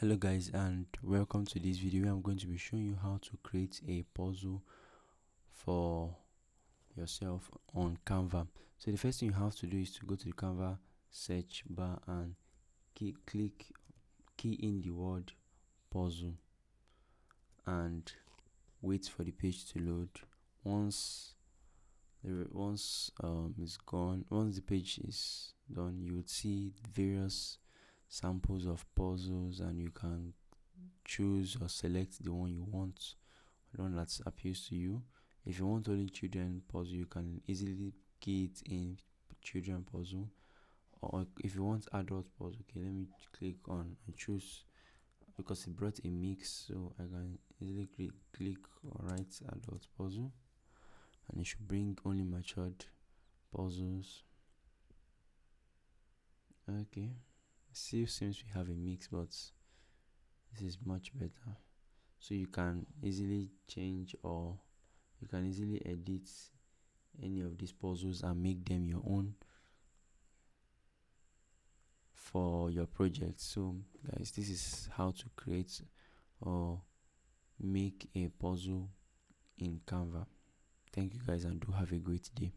Hello guys, and welcome to this video. I'm going to be showing you how to create a puzzle for yourself on Canva. So the first thing you have to do is to go to the Canva search bar and key in the word puzzle and wait for the page to load. Once it's gone, once the page is done, you would see various samples of puzzles, and you can choose or select the one you want, the one that appeals to you. If you want only children puzzle, you can easily key it in children puzzle. Or if you want adult puzzle, okay, let me click on and choose, because it brought a mix, so I can easily click or write adult puzzle, and it should bring only matured puzzles. Okay, still seems we have a mix, but this is much better. So you can easily change, or you can easily edit any of these puzzles and make them your own for your project. So guys, this is how to create or make a puzzle in Canva. Thank you guys, and do have a great day.